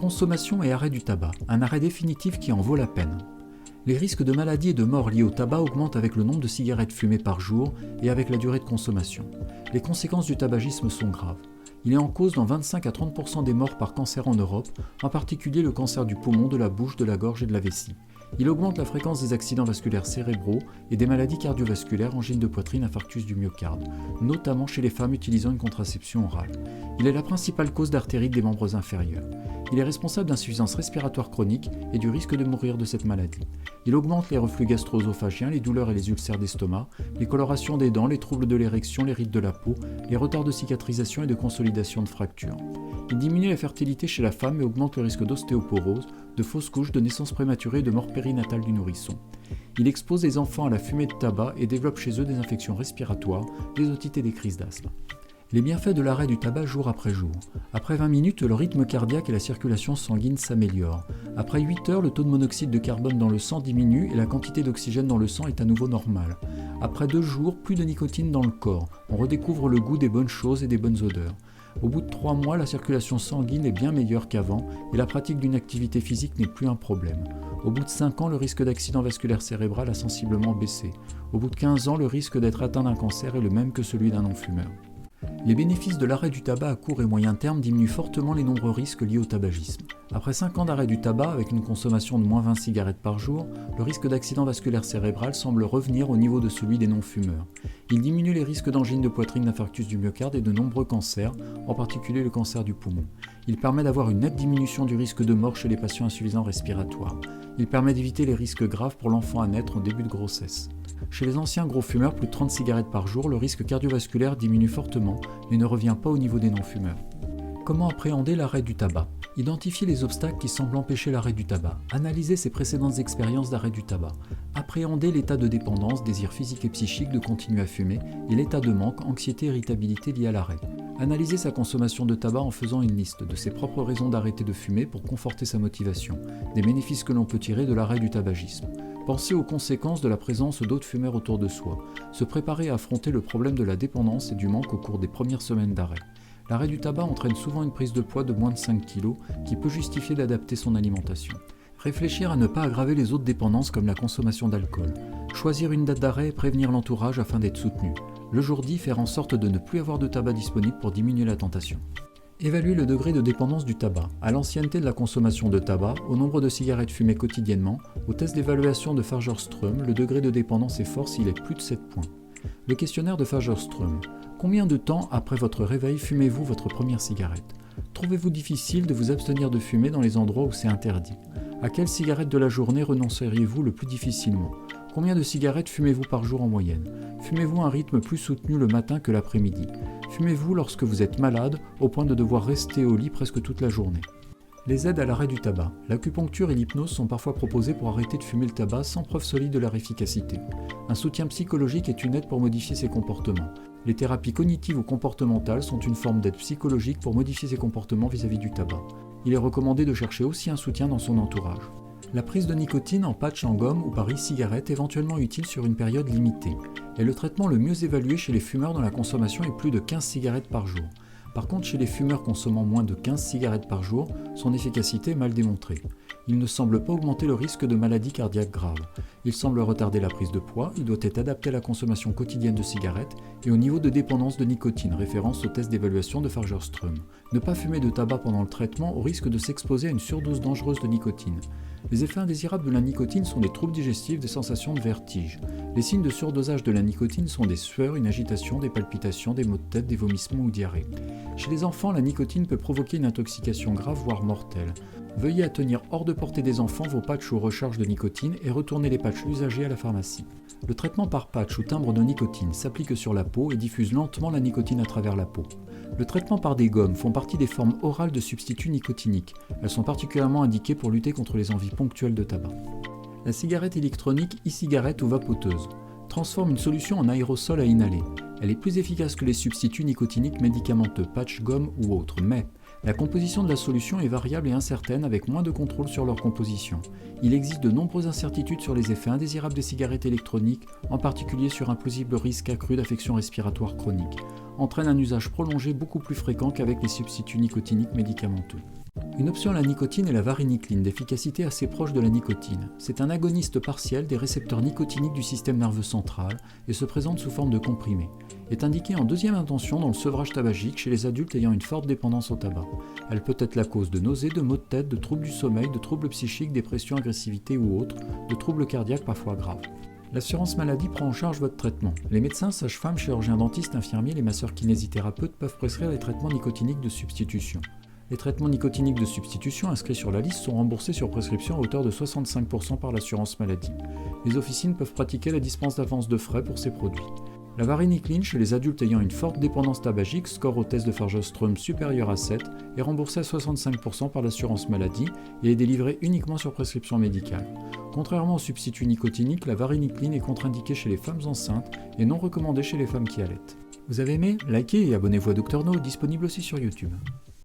Consommation et arrêt du tabac, un arrêt définitif qui en vaut la peine. Les risques de maladies et de mort liés au tabac augmentent avec le nombre de cigarettes fumées par jour et avec la durée de consommation. Les conséquences du tabagisme sont graves. Il est en cause dans 25 à 30% des morts par cancer en Europe, en particulier le cancer du poumon, de la bouche, de la gorge et de la vessie. Il augmente la fréquence des accidents vasculaires cérébraux et des maladies cardiovasculaires, angine de poitrine, infarctus du myocarde, notamment chez les femmes utilisant une contraception orale. Il est la principale cause d'artérite des membres inférieurs. Il est responsable d'insuffisance respiratoire chronique et du risque de mourir de cette maladie. Il augmente les reflux gastro-œsophagiens, les douleurs et les ulcères d'estomac, les colorations des dents, les troubles de l'érection, les rides de la peau, les retards de cicatrisation et de consolidation de fractures. Il diminue la fertilité chez la femme et augmente le risque d'ostéoporose, de fausses couches, de naissance prématurée et de mort périnatale du nourrisson. Il expose les enfants à la fumée de tabac et développe chez eux des infections respiratoires, des otites et des crises d'asthme. Les bienfaits de l'arrêt du tabac jour après jour. Après 20 minutes, le rythme cardiaque et la circulation sanguine s'améliorent. Après 8 heures, le taux de monoxyde de carbone dans le sang diminue et la quantité d'oxygène dans le sang est à nouveau normale. Après 2 jours, plus de nicotine dans le corps. On redécouvre le goût des bonnes choses et des bonnes odeurs. Au bout de 3 mois, la circulation sanguine est bien meilleure qu'avant et la pratique d'une activité physique n'est plus un problème. Au bout de 5 ans, le risque d'accident vasculaire cérébral a sensiblement baissé. Au bout de 15 ans, le risque d'être atteint d'un cancer est le même que celui d'un non-fumeur. Les bénéfices de l'arrêt du tabac à court et moyen terme diminuent fortement les nombreux risques liés au tabagisme. Après 5 ans d'arrêt du tabac, avec une consommation de moins 20 cigarettes par jour, le risque d'accident vasculaire cérébral semble revenir au niveau de celui des non-fumeurs. Il diminue les risques d'angine de poitrine, d'infarctus du myocarde et de nombreux cancers, en particulier le cancer du poumon. Il permet d'avoir une nette diminution du risque de mort chez les patients insuffisants respiratoires. Il permet d'éviter les risques graves pour l'enfant à naître en début de grossesse. Chez les anciens gros fumeurs, plus de 30 cigarettes par jour, le risque cardiovasculaire diminue fortement, mais ne revient pas au niveau des non-fumeurs. Comment appréhender l'arrêt du tabac ? Identifier les obstacles qui semblent empêcher l'arrêt du tabac. Analyser ses précédentes expériences d'arrêt du tabac. Appréhender l'état de dépendance, désir physique et psychique de continuer à fumer, et l'état de manque, anxiété, irritabilité lié à l'arrêt. Analyser sa consommation de tabac en faisant une liste de ses propres raisons d'arrêter de fumer pour conforter sa motivation, des bénéfices que l'on peut tirer de l'arrêt du tabagisme. Penser aux conséquences de la présence d'autres fumeurs autour de soi. Se préparer à affronter le problème de la dépendance et du manque au cours des premières semaines d'arrêt. L'arrêt du tabac entraîne souvent une prise de poids de moins de 5 kg qui peut justifier d'adapter son alimentation. Réfléchir à ne pas aggraver les autres dépendances comme la consommation d'alcool. Choisir une date d'arrêt et prévenir l'entourage afin d'être soutenu. Le jour dit, faire en sorte de ne plus avoir de tabac disponible pour diminuer la tentation. Évaluer le degré de dépendance du tabac, à l'ancienneté de la consommation de tabac, au nombre de cigarettes fumées quotidiennement, au test d'évaluation de Fagerström, le degré de dépendance est fort s'il est plus de 7 points. Le questionnaire de Fagerström. Combien de temps après votre réveil fumez-vous votre première cigarette ? Trouvez-vous difficile de vous abstenir de fumer dans les endroits où c'est interdit ? À quelle cigarette de la journée renonceriez-vous le plus difficilement ? Combien de cigarettes fumez-vous par jour en moyenne ? Fumez-vous à un rythme plus soutenu le matin que l'après-midi ? Fumez-vous lorsque vous êtes malade, au point de devoir rester au lit presque toute la journée ? Les aides à l'arrêt du tabac. L'acupuncture et l'hypnose sont parfois proposées pour arrêter de fumer le tabac sans preuve solide de leur efficacité. Un soutien psychologique est une aide pour modifier ses comportements. Les thérapies cognitives ou comportementales sont une forme d'aide psychologique pour modifier ses comportements vis-à-vis du tabac. Il est recommandé de chercher aussi un soutien dans son entourage. La prise de nicotine en patch, en gomme ou par e-cigarette est éventuellement utile sur une période limitée, est le traitement le mieux évalué chez les fumeurs dont la consommation est plus de 15 cigarettes par jour. Par contre, chez les fumeurs consommant moins de 15 cigarettes par jour, son efficacité est mal démontrée. Il ne semble pas augmenter le risque de maladies cardiaques graves. Il semble retarder la prise de poids, il doit être adapté à la consommation quotidienne de cigarettes et au niveau de dépendance de nicotine, référence au test d'évaluation de Fagerström. Ne pas fumer de tabac pendant le traitement au risque de s'exposer à une surdose dangereuse de nicotine. Les effets indésirables de la nicotine sont des troubles digestifs, des sensations de vertige. Les signes de surdosage de la nicotine sont des sueurs, une agitation, des palpitations, des maux de tête, des vomissements ou diarrhée. Chez les enfants, la nicotine peut provoquer une intoxication grave, voire mortelle. Veuillez à tenir hors de portée des enfants vos patchs ou recharges de nicotine et retournez les patchs usagés à la pharmacie. Le traitement par patch ou timbre de nicotine s'applique sur la peau et diffuse lentement la nicotine à travers la peau. Le traitement par des gommes font partie des formes orales de substituts nicotiniques. Elles sont particulièrement indiquées pour lutter contre les envies ponctuelles de tabac. La cigarette électronique e-cigarette ou vapoteuse transforme une solution en aérosol à inhaler. Elle est plus efficace que les substituts nicotiniques médicamenteux, patch, gomme ou autres, mais la composition de la solution est variable et incertaine avec moins de contrôle sur leur composition. Il existe de nombreuses incertitudes sur les effets indésirables des cigarettes électroniques, en particulier sur un plausible risque accru d'affections respiratoires chroniques. Entraîne un usage prolongé beaucoup plus fréquent qu'avec les substituts nicotiniques médicamenteux. Une option à la nicotine est la varinicline, d'efficacité assez proche de la nicotine. C'est un agoniste partiel des récepteurs nicotiniques du système nerveux central et se présente sous forme de comprimé. Est indiquée en deuxième intention dans le sevrage tabagique chez les adultes ayant une forte dépendance au tabac. Elle peut être la cause de nausées, de maux de tête, de troubles du sommeil, de troubles psychiques, dépression, agressivité ou autres, de troubles cardiaques parfois graves. L'assurance maladie prend en charge votre traitement. Les médecins, sages-femmes, chirurgiens dentistes, infirmiers, les masseurs kinésithérapeutes peuvent prescrire les traitements nicotiniques de substitution. Les traitements nicotiniques de substitution inscrits sur la liste sont remboursés sur prescription à hauteur de 65% par l'assurance maladie. Les officines peuvent pratiquer la dispense d'avance de frais pour ces produits. La varinicline chez les adultes ayant une forte dépendance tabagique, score au test de Fargerström supérieur à 7, est remboursée à 65% par l'assurance maladie et est délivrée uniquement sur prescription médicale. Contrairement aux substituts nicotiniques, la varinicline est contre-indiquée chez les femmes enceintes et non recommandée chez les femmes qui allaitent. Vous avez aimé? Likez et abonnez-vous à Dr No, disponible aussi sur YouTube.